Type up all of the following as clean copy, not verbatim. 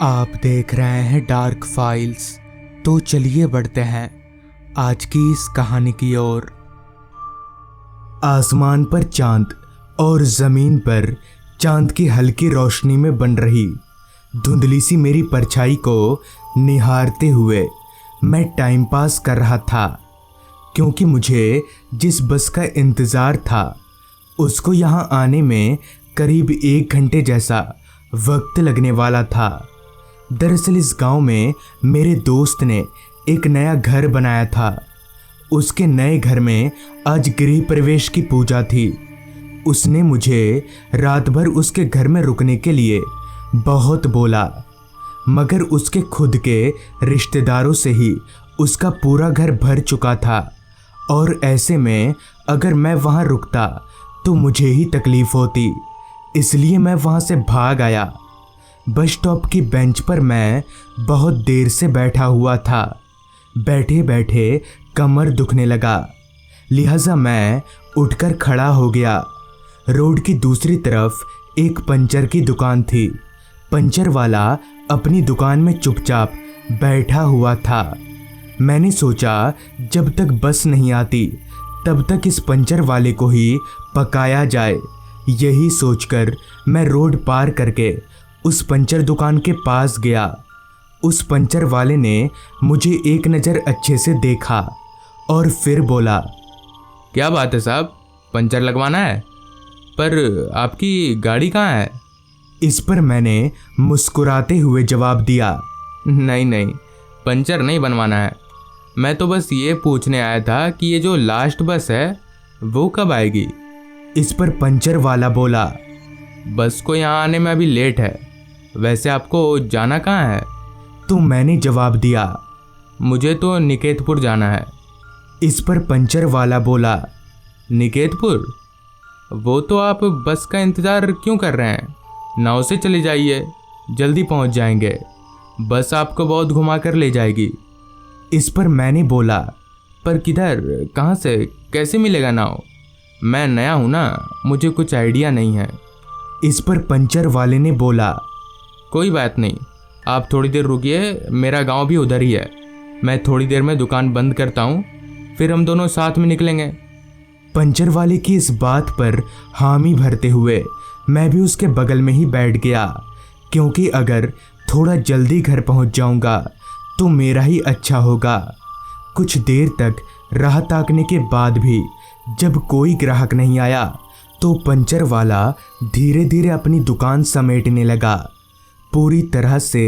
आप देख रहे हैं डार्क फाइल्स। तो चलिए बढ़ते हैं आज की इस कहानी की ओर। आसमान पर चांद और जमीन पर चांद की हल्की रोशनी में बन रही धुंधली सी मेरी परछाई को निहारते हुए मैं टाइम पास कर रहा था, क्योंकि मुझे जिस बस का इंतज़ार था उसको यहाँ आने में करीब 1 घंटे जैसा वक्त लगने वाला था। दरअसल इस गांव में मेरे दोस्त ने एक नया घर बनाया था। उसके नए घर में आज गृह प्रवेश की पूजा थी। उसने मुझे रात भर उसके घर में रुकने के लिए बहुत बोला, मगर उसके खुद के रिश्तेदारों से ही उसका पूरा घर भर चुका था और ऐसे में अगर मैं वहाँ रुकता तो मुझे ही तकलीफ होती। इसलिए मैं वहाँ से भाग आया। बस स्टॉप की बेंच पर मैं बहुत देर से बैठा हुआ था। बैठे बैठे कमर दुखने लगा, लिहाजा मैं उठकर खड़ा हो गया। रोड की दूसरी तरफ एक पंचर की दुकान थी। पंचर वाला अपनी दुकान में चुपचाप बैठा हुआ था। मैंने सोचा जब तक बस नहीं आती तब तक इस पंचर वाले को ही पकाया जाए। यही सोचकर मैं रोड पार करके उस पंचर दुकान के पास गया। उस पंचर वाले ने मुझे एक नज़र अच्छे से देखा और फिर बोला, क्या बात है साहब, पंचर लगवाना है? पर आपकी गाड़ी कहाँ है? इस पर मैंने मुस्कुराते हुए जवाब दिया, नहीं नहीं, पंचर नहीं बनवाना है। मैं तो बस ये पूछने आया था कि ये जो लास्ट बस है वो कब आएगी? इस पर पंचर वाला बोला, बस को यहाँ आने में अभी लेट है। वैसे आपको जाना कहाँ है? तो मैंने जवाब दिया, मुझे तो निकेतपुर जाना है। इस पर पंचर वाला बोला, निकेतपुर? वो तो आप बस का इंतज़ार क्यों कर रहे हैं? नाव से चले जाइए, जल्दी पहुंच जाएंगे। बस आपको बहुत घुमा कर ले जाएगी। इस पर मैंने बोला, पर किधर, कहाँ से, कैसे मिलेगा नाव? मैं नया हूँ ना, मुझे कुछ आइडिया नहीं है। इस पर पंचर वाले ने बोला, कोई बात नहीं, आप थोड़ी देर रुकिए, मेरा गांव भी उधर ही है। मैं थोड़ी देर में दुकान बंद करता हूँ, फिर हम दोनों साथ में निकलेंगे। पंचर वाले की इस बात पर हामी भरते हुए मैं भी उसके बगल में ही बैठ गया, क्योंकि अगर थोड़ा जल्दी घर पहुँच जाऊँगा तो मेरा ही अच्छा होगा। कुछ देर तक राह ताकने के बाद भी जब कोई ग्राहक नहीं आया तो पंचर वाला धीरे धीरे अपनी दुकान समेटने लगा। पूरी तरह से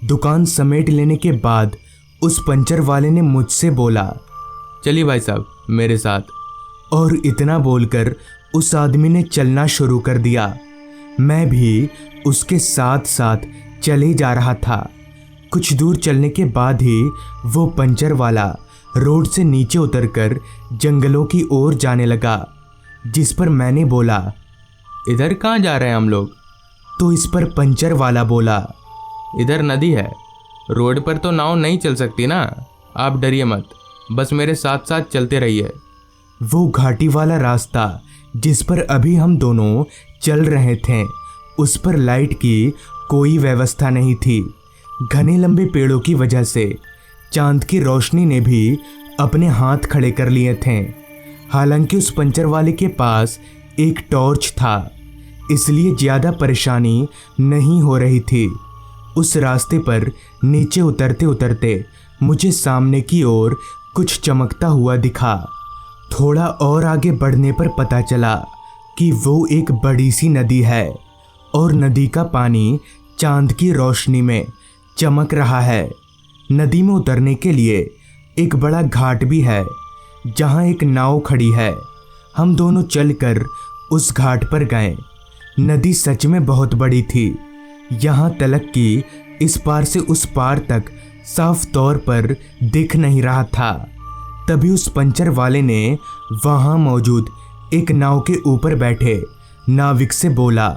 दुकान समेट लेने के बाद उस पंचर वाले ने मुझसे बोला, चलिए भाई साहब मेरे साथ। और इतना बोलकर उस आदमी ने चलना शुरू कर दिया। मैं भी उसके साथ साथ चले जा रहा था। कुछ दूर चलने के बाद ही वो पंचर वाला रोड से नीचे उतरकर जंगलों की ओर जाने लगा। जिस पर मैंने बोला, इधर कहाँ जा रहे हैं हम लोग? तो इस पर पंचर वाला बोला, इधर नदी है, रोड पर तो नाव नहीं चल सकती ना। आप डरिए मत, बस मेरे साथ साथ चलते रहिए। वो घाटी वाला रास्ता जिस पर अभी हम दोनों चल रहे थे, उस पर लाइट की कोई व्यवस्था नहीं थी। घने लंबे पेड़ों की वजह से चांद की रोशनी ने भी अपने हाथ खड़े कर लिए थे। हालांकि उस पंचर वाले के पास एक टॉर्च था, इसलिए ज़्यादा परेशानी नहीं हो रही थी। उस रास्ते पर नीचे उतरते उतरते मुझे सामने की ओर कुछ चमकता हुआ दिखा। थोड़ा और आगे बढ़ने पर पता चला कि वो एक बड़ी सी नदी है और नदी का पानी चांद की रोशनी में चमक रहा है। नदी में उतरने के लिए एक बड़ा घाट भी है जहाँ एक नाव खड़ी है। हम दोनों चलकर उस घाट पर गए। नदी सच में बहुत बड़ी थी। यहाँ तलक कि इस पार से उस पार तक साफ तौर पर दिख नहीं रहा था। तभी उस पंचर वाले ने वहाँ मौजूद एक नाव के ऊपर बैठे नाविक से बोला,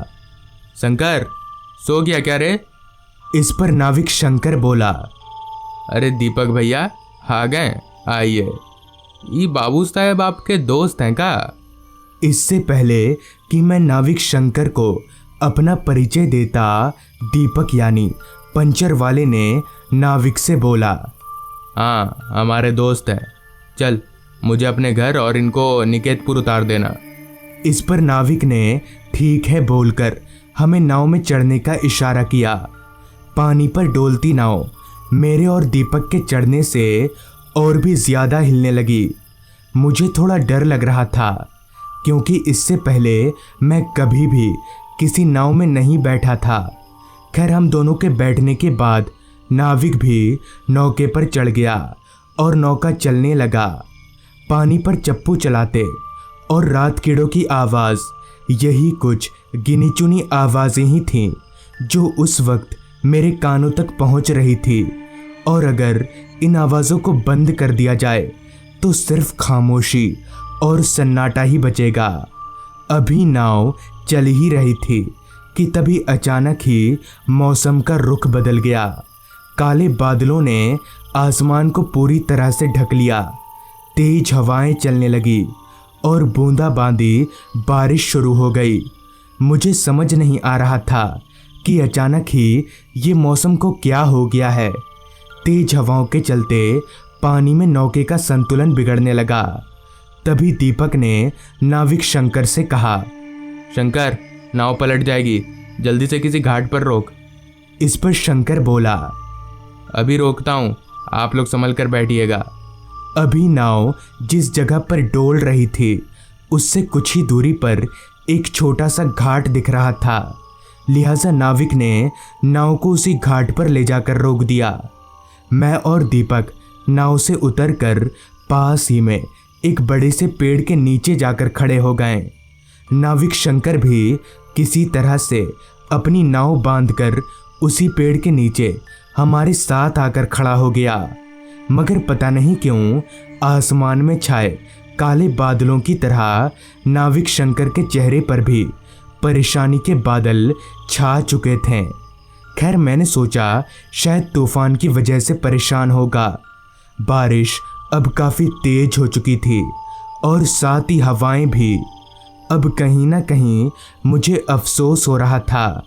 शंकर, सो गया क्या रे? इस पर नाविक शंकर बोला, अरे दीपक भैया आ गए, आइए। ये बाबू साहब आपके दोस्त हैं का? इससे पहले कि मैं नाविक शंकर को अपना परिचय देता, दीपक यानी पंचर वाले ने नाविक से बोला। हाँ, हमारे दोस्त हैं। चल, मुझे अपने घर और इनको निकेतपुर उतार देना। इस पर नाविक ने ठीक है बोलकर हमें नाव में चढ़ने का इशारा किया। पानी पर डोलती नाव मेरे और दीपक के चढ़ने से और भी ज्यादा हिलने लगी। मुझे थोड़ा डर लग रहा था, क्योंकि इससे पहले मैं कभी भी किसी नाव में नहीं बैठा था। खैर, हम दोनों के बैठने के बाद नाविक भी नौके पर चढ़ गया और नौका चलने लगा। पानी पर चप्पू चलाते और रात कीड़ों की आवाज़, यही कुछ गिनी चुनी आवाज़ें ही थीं जो उस वक्त मेरे कानों तक पहुंच रही थी। और अगर इन आवाज़ों को बंद कर दिया जाए तो सिर्फ खामोशी और सन्नाटा ही बचेगा। अभी नाव चल ही रही थी कि तभी अचानक ही मौसम का रुख बदल गया। काले बादलों ने आसमान को पूरी तरह से ढक लिया। तेज हवाएं चलने लगी और बूंदाबांदी बारिश शुरू हो गई। मुझे समझ नहीं आ रहा था कि अचानक ही ये मौसम को क्या हो गया है। तेज हवाओं के चलते पानी में नौके का संतुलन बिगड़ने लगा। तभी दीपक ने नाविक शंकर से कहा, शंकर, नाव पलट जाएगी, जल्दी से किसी घाट पर रोक। इस पर शंकर बोला, अभी रोकता हूँ, आप लोग संभल कर बैठिएगा। अभी नाव जिस जगह पर डोल रही थी उससे कुछ ही दूरी पर एक छोटा सा घाट दिख रहा था। लिहाजा नाविक ने नाव को उसी घाट पर ले जाकर रोक दिया। मैं और दीपक नाव से उतरकर पास ही में एक बड़े से पेड़ के नीचे जाकर खड़े हो गए। नाविक शंकर भी किसी तरह से अपनी नाव बांधकर उसी पेड़ के नीचे हमारे साथ आकर खड़ा हो गया। मगर पता नहीं क्यों आसमान में छाए काले बादलों की तरह नाविक शंकर के चेहरे पर भी परेशानी के बादल छा चुके थे। खैर, मैंने सोचा शायद तूफान की वजह से परेशान होगा। बारिश अब काफ़ी तेज हो चुकी थी और साथ ही हवाएं भी। अब कहीं ना कहीं मुझे अफसोस हो रहा था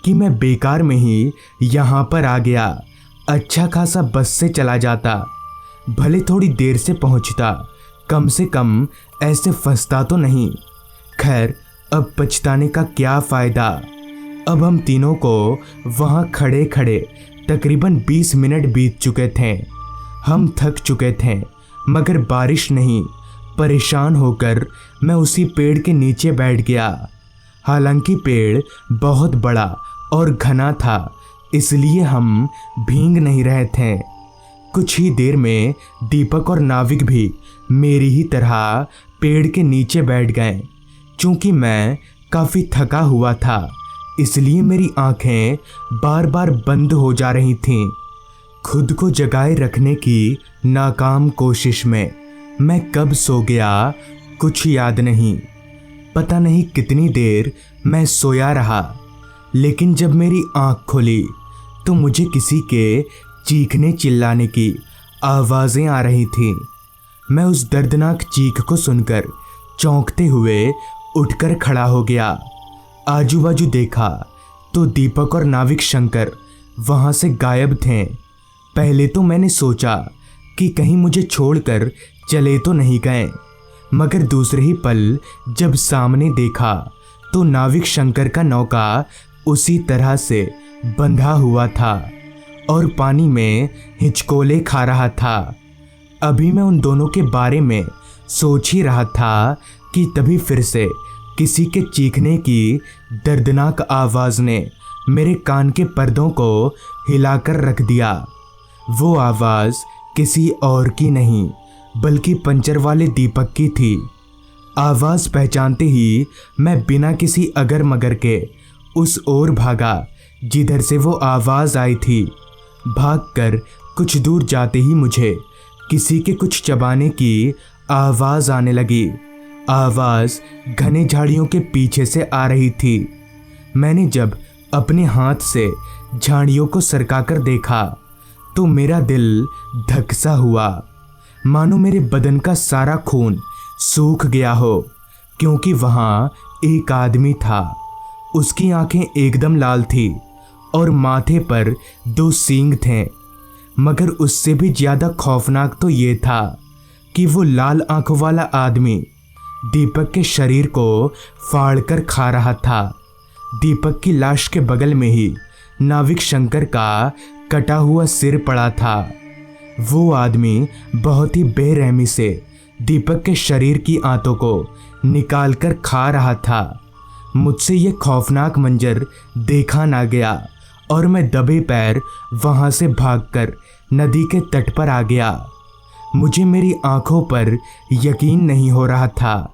कि मैं बेकार में ही यहाँ पर आ गया। अच्छा खासा बस से चला जाता, भले थोड़ी देर से पहुँचता, कम से कम ऐसे फंसता तो नहीं। खैर, अब पछताने का क्या फ़ायदा। अब हम तीनों को वहाँ खड़े खड़े तकरीबन 20 मिनट बीत चुके थे। हम थक चुके थे, मगर बारिश नहीं। परेशान होकर मैं उसी पेड़ के नीचे बैठ गया। हालांकि पेड़ बहुत बड़ा और घना था, इसलिए हम भीग नहीं रहे थे। कुछ ही देर में दीपक और नाविक भी मेरी ही तरह पेड़ के नीचे बैठ गए। चूँकि मैं काफ़ी थका हुआ था, इसलिए मेरी आंखें बार बार बंद हो जा रही थीं। खुद को जगाए रखने की नाकाम कोशिश में मैं कब सो गया कुछ याद नहीं। पता नहीं कितनी देर मैं सोया रहा, लेकिन जब मेरी आंख खुली तो मुझे किसी के चीखने चिल्लाने की आवाज़ें आ रही थीं। मैं उस दर्दनाक चीख को सुनकर चौंकते हुए उठकर खड़ा हो गया। आजू बाजू देखा तो दीपक और नाविक शंकर वहाँ से गायब थे। पहले तो मैंने सोचा कि कहीं मुझे छोड़कर चले तो नहीं गए, मगर दूसरे ही पल जब सामने देखा तो नाविक शंकर का नौका उसी तरह से बंधा हुआ था और पानी में हिचकोले खा रहा था। अभी मैं उन दोनों के बारे में सोच ही रहा था कि तभी फिर से किसी के चीखने की दर्दनाक आवाज़ ने मेरे कान के पर्दों को हिलाकर रख दिया। वो आवाज़ किसी और की नहीं बल्कि पंचर वाले दीपक की थी। आवाज़ पहचानते ही मैं बिना किसी अगर मगर के उस ओर भागा जिधर से वो आवाज़ आई थी। भागकर कुछ दूर जाते ही मुझे किसी के कुछ चबाने की आवाज़ आने लगी। आवाज़ घने झाड़ियों के पीछे से आ रही थी। मैंने जब अपने हाथ से झाड़ियों को सरकाकर देखा तो मेरा दिल धक सा हुआ, मानो मेरे बदन का सारा खून सूख गया हो, क्योंकि वहाँ एक आदमी था। उसकी आंखें एकदम लाल थी और माथे पर 2 सींग थे। मगर उससे भी ज्यादा खौफनाक तो ये था कि वो लाल आंखों वाला आदमी दीपक के शरीर को फाड़कर खा रहा था। दीपक की लाश के बगल में ही नाविक शंकर का कटा हुआ सिर पड़ा था। वो आदमी बहुत ही बेरहमी से दीपक के शरीर की आंतों को निकालकर खा रहा था। मुझसे ये खौफनाक मंजर देखा ना गया और मैं दबे पैर वहां से भागकर नदी के तट पर आ गया। मुझे मेरी आंखों पर यकीन नहीं हो रहा था।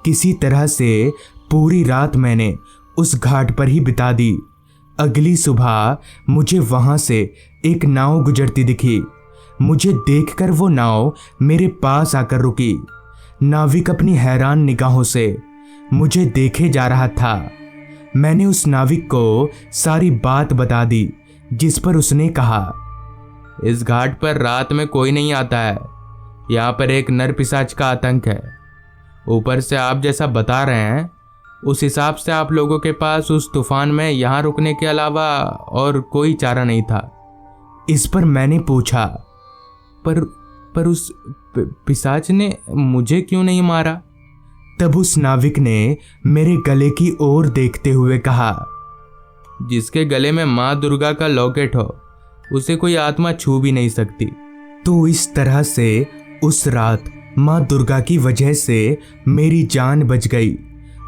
किसी तरह से पूरी रात मैंने उस घाट पर ही बिता दी। अगली सुबह मुझे वहां से एक नाव गुजरती दिखी। मुझे देखकर वो नाव मेरे पास आकर रुकी। नाविक अपनी हैरान निगाहों से मुझे देखे जा रहा था। मैंने उस नाविक को सारी बात बता दी, जिस पर उसने कहा, इस घाट पर रात में कोई नहीं आता है। यहाँ पर एक नर पिशाच का आतंक है। ऊपर से आप जैसा बता रहे हैं उस हिसाब से आप लोगों के पास उस तूफान में यहाँ रुकने के अलावा और कोई चारा नहीं था। इस पर मैंने पूछा, पर उस पिशाच ने मुझे क्यों नहीं मारा? तब उस नाविक ने मेरे गले की ओर देखते हुए कहा, जिसके गले में माँ दुर्गा का लॉकेट हो उसे कोई आत्मा छू भी नहीं सकती। तो इस तरह से उस रात माँ दुर्गा की वजह से मेरी जान बच गई।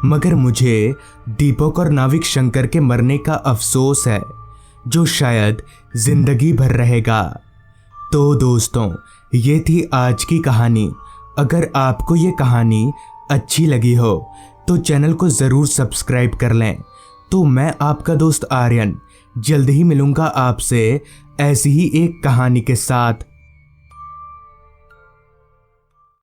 मगर मुझे दीपक और नाविक शंकर के मरने का अफसोस है, जो शायद जिंदगी भर रहेगा। तो दोस्तों, ये थी आज की कहानी। अगर आपको ये कहानी अच्छी लगी हो तो चैनल को ज़रूर सब्सक्राइब कर लें। तो मैं आपका दोस्त आर्यन जल्द ही मिलूंगा आपसे ऐसी ही एक कहानी के साथ।